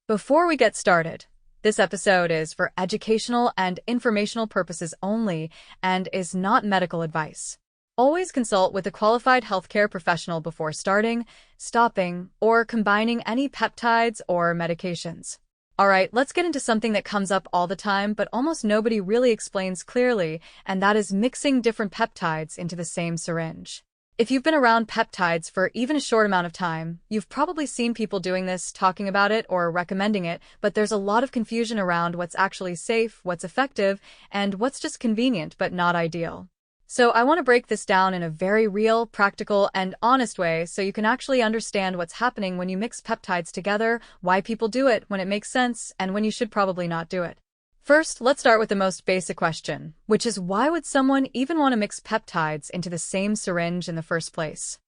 Before we get started, this episode is for educational and informational purposes only and is not medical advice. Always consult with a qualified healthcare professional before starting, stopping, or combining any peptides or medications. Alright, let's get into something that comes up all the time but almost nobody really explains clearly, and that is mixing different peptides into the same syringe. If you've been around peptides for even a short amount of time, you've probably seen people doing this, talking about it, or recommending it, but there's a lot of confusion around what's actually safe, what's effective, and what's just convenient but not ideal. So I want to break this down in a very real, practical, and honest way so you can actually understand what's happening when you mix peptides together, why people do it, when it makes sense, and when you should probably not do it. First, let's start with the most basic question, which is why would someone even want to mix peptides into the same syringe in the first place?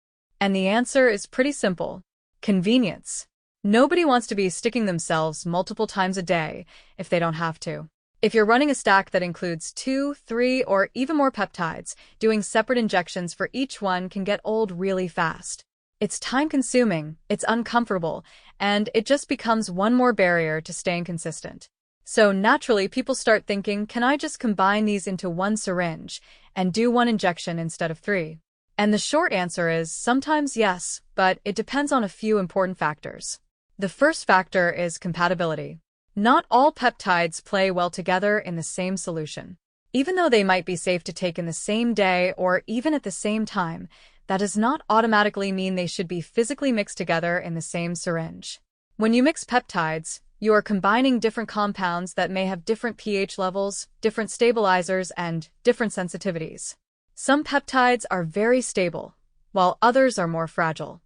And the answer is pretty simple. Convenience. Nobody wants to be sticking themselves multiple times a day if they don't have to. If you're running a stack that includes 2, 3, or even more peptides, doing separate injections for each one can get old really fast. It's time-consuming, it's uncomfortable, and it just becomes one more barrier to staying consistent. So naturally, people start thinking, can I just combine these into one syringe and do one injection instead of 3? And the short answer is sometimes yes, but it depends on a few important factors. The first factor is compatibility. Not all peptides play well together in the same solution. Even though they might be safe to take in the same day or even at the same time, that does not automatically mean they should be physically mixed together in the same syringe. When you mix peptides, you are combining different compounds that may have different pH levels, different stabilizers, and different sensitivities. Some peptides are very stable, while others are more fragile.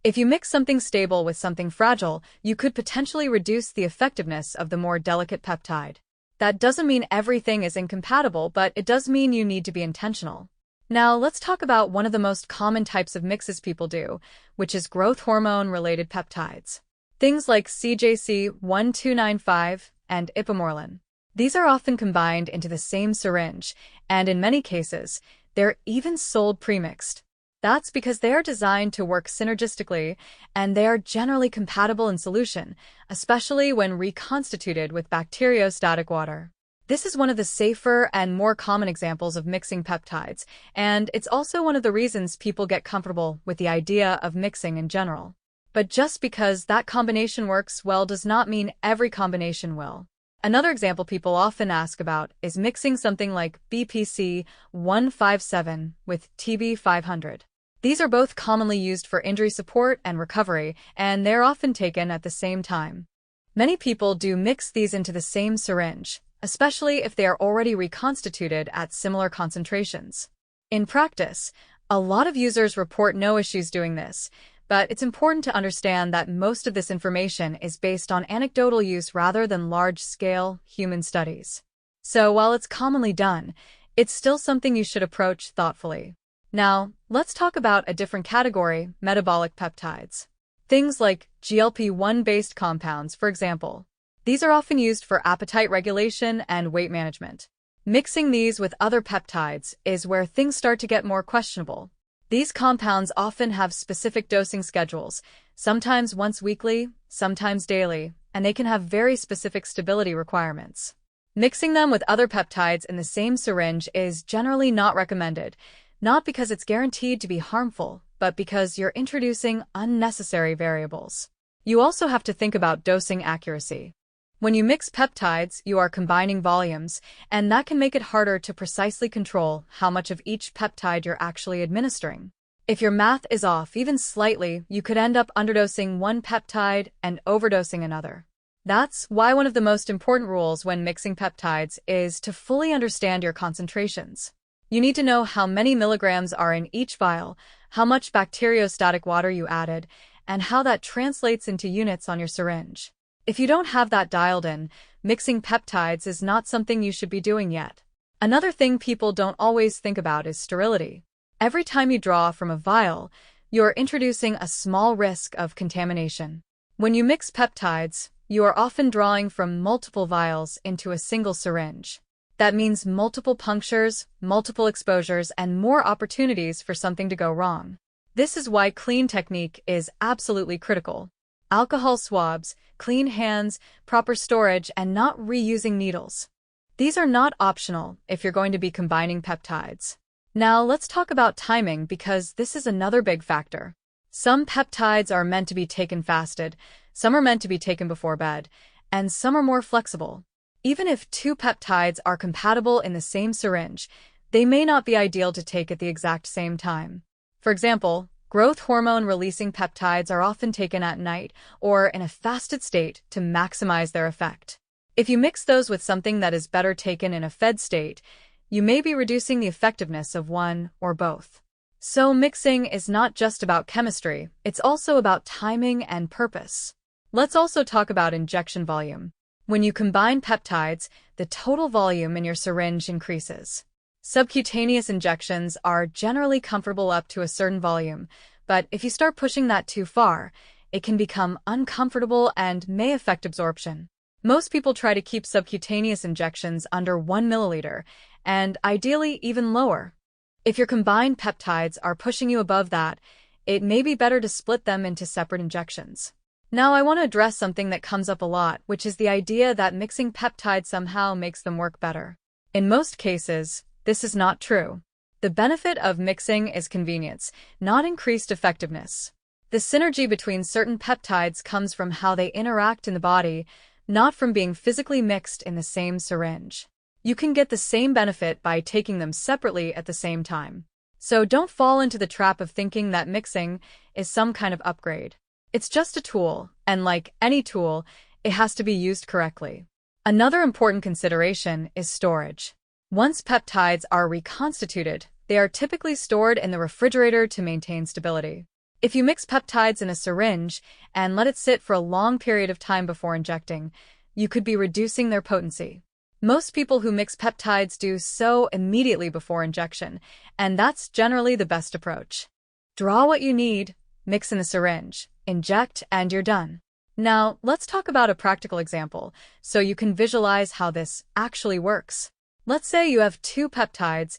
If you mix something stable with something fragile, you could potentially reduce the effectiveness of the more delicate peptide. That doesn't mean everything is incompatible, but it does mean you need to be intentional. Now, let's talk about one of the most common types of mixes people do, which is growth hormone-related peptides. Things like CJC 1295 and Ipamorelin. These are often combined into the same syringe, and in many cases, they're even sold premixed. That's because they are designed to work synergistically, and they are generally compatible in solution, especially when reconstituted with bacteriostatic water. This is one of the safer and more common examples of mixing peptides, and it's also one of the reasons people get comfortable with the idea of mixing in general. But just because that combination works well does not mean every combination will. Another example people often ask about is mixing something like BPC 157 with TB 500. These are both commonly used for injury support and recovery, and they're often taken at the same time. Many people do mix these into the same syringe, especially if they are already reconstituted at similar concentrations. In practice, a lot of users report no issues doing this, but it's important to understand that most of this information is based on anecdotal use rather than large-scale human studies. So while it's commonly done, it's still something you should approach thoughtfully. Now, let's talk about a different category, metabolic peptides. Things like GLP-1-based compounds, for example. These are often used for appetite regulation and weight management. Mixing these with other peptides is where things start to get more questionable. These compounds often have specific dosing schedules, sometimes once weekly, sometimes daily, and they can have very specific stability requirements. Mixing them with other peptides in the same syringe is generally not recommended, not because it's guaranteed to be harmful, but because you're introducing unnecessary variables. You also have to think about dosing accuracy. When you mix peptides, you are combining volumes, and that can make it harder to precisely control how much of each peptide you're actually administering. If your math is off even slightly, you could end up underdosing one peptide and overdosing another. That's why one of the most important rules when mixing peptides is to fully understand your concentrations. You need to know how many milligrams are in each vial, how much bacteriostatic water you added, and how that translates into units on your syringe. If you don't have that dialed in, mixing peptides is not something you should be doing yet. Another thing people don't always think about is sterility. Every time you draw from a vial, you're introducing a small risk of contamination. When you mix peptides, you are often drawing from multiple vials into a single syringe. That means multiple punctures, multiple exposures, and more opportunities for something to go wrong. This is why clean technique is absolutely critical. alcohol swabs, clean hands, proper storage, and not reusing needles. These are not optional if you're going to be combining peptides. Now let's talk about timing because this is another big factor. Some peptides are meant to be taken fasted, some are meant to be taken before bed, and some are more flexible. Even if two peptides are compatible in the same syringe, they may not be ideal to take at the exact same time. For example, growth hormone-releasing peptides are often taken at night or in a fasted state to maximize their effect. If you mix those with something that is better taken in a fed state, you may be reducing the effectiveness of one or both. So mixing is not just about chemistry, it's also about timing and purpose. Let's also talk about injection volume. When you combine peptides, the total volume in your syringe increases. Subcutaneous injections are generally comfortable up to a certain volume, but if you start pushing that too far, it can become uncomfortable and may affect absorption. Most people try to keep subcutaneous injections under 1 milliliter, and ideally even lower. If your combined peptides are pushing you above that, it may be better to split them into separate injections. Now I want to address something that comes up a lot, which is the idea that mixing peptides somehow makes them work better. In most cases, this is not true. The benefit of mixing is convenience, not increased effectiveness. The synergy between certain peptides comes from how they interact in the body, not from being physically mixed in the same syringe. You can get the same benefit by taking them separately at the same time. So don't fall into the trap of thinking that mixing is some kind of upgrade. It's just a tool, and like any tool, it has to be used correctly. Another important consideration is storage. Once peptides are reconstituted, they are typically stored in the refrigerator to maintain stability. If you mix peptides in a syringe and let it sit for a long period of time before injecting, you could be reducing their potency. Most people who mix peptides do so immediately before injection, and that's generally the best approach. Draw what you need, mix in the syringe, inject, and you're done. Now, let's talk about a practical example so you can visualize how this actually works. Let's say you have two peptides,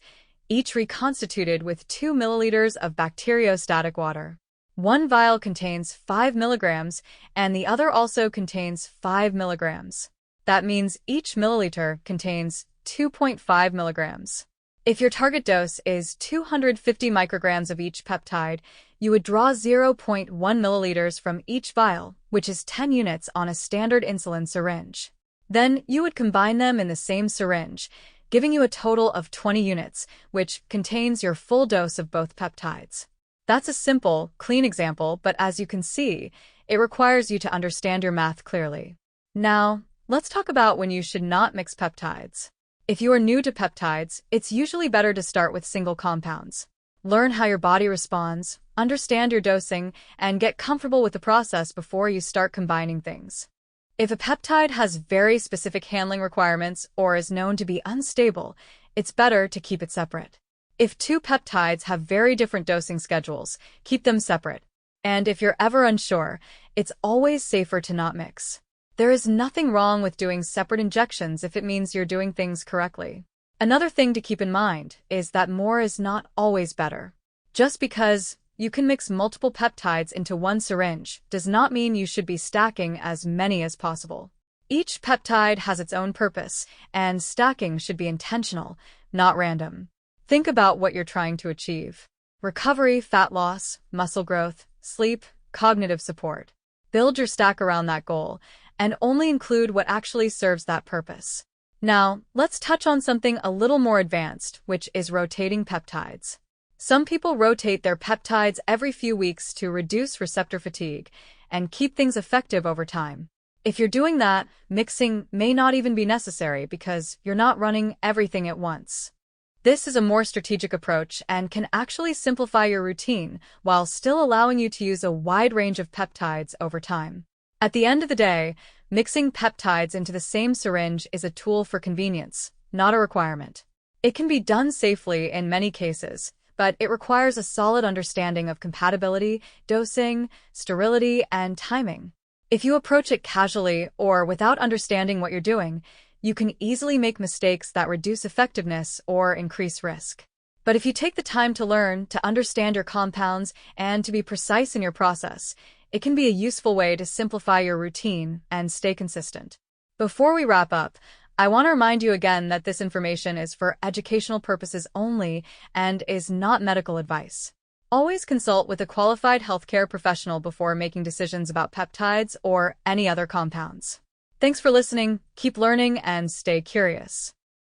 each reconstituted with 2 milliliters of bacteriostatic water. One vial contains 5 milligrams, and the other also contains 5 milligrams. That means each milliliter contains 2.5 milligrams. If your target dose is 250 micrograms of each peptide, you would draw 0.1 milliliters from each vial, which is 10 units on a standard insulin syringe. Then you would combine them in the same syringe, giving you a total of 20 units, which contains your full dose of both peptides. That's a simple, clean example, but as you can see, it requires you to understand your math clearly. Now, let's talk about when you should not mix peptides. If you are new to peptides, it's usually better to start with single compounds. Learn how your body responds, understand your dosing, and get comfortable with the process before you start combining things. If a peptide has very specific handling requirements or is known to be unstable, it's better to keep it separate. If two peptides have very different dosing schedules, keep them separate. And if you're ever unsure, it's always safer to not mix. There is nothing wrong with doing separate injections if it means you're doing things correctly. Another thing to keep in mind is that more is not always better. Just because you can mix multiple peptides into one syringe does not mean you should be stacking as many as possible. Each peptide has its own purpose, and stacking should be intentional, not random. Think about what you're trying to achieve. Recovery, fat loss, muscle growth, sleep, cognitive support. Build your stack around that goal, and only include what actually serves that purpose. Now, let's touch on something a little more advanced, which is rotating peptides. Some people rotate their peptides every few weeks to reduce receptor fatigue and keep things effective over time. If you're doing that, mixing may not even be necessary because you're not running everything at once. This is a more strategic approach and can actually simplify your routine while still allowing you to use a wide range of peptides over time. At the end of the day, mixing peptides into the same syringe is a tool for convenience, not a requirement. It can be done safely in many cases, but it requires a solid understanding of compatibility, dosing, sterility, and timing. If you approach it casually or without understanding what you're doing, you can easily make mistakes that reduce effectiveness or increase risk. But if you take the time to learn, to understand your compounds, and to be precise in your process, it can be a useful way to simplify your routine and stay consistent. Before we wrap up, I want to remind you again that this information is for educational purposes only and is not medical advice. Always consult with a qualified healthcare professional before making decisions about peptides or any other compounds. Thanks for listening, keep learning, and stay curious.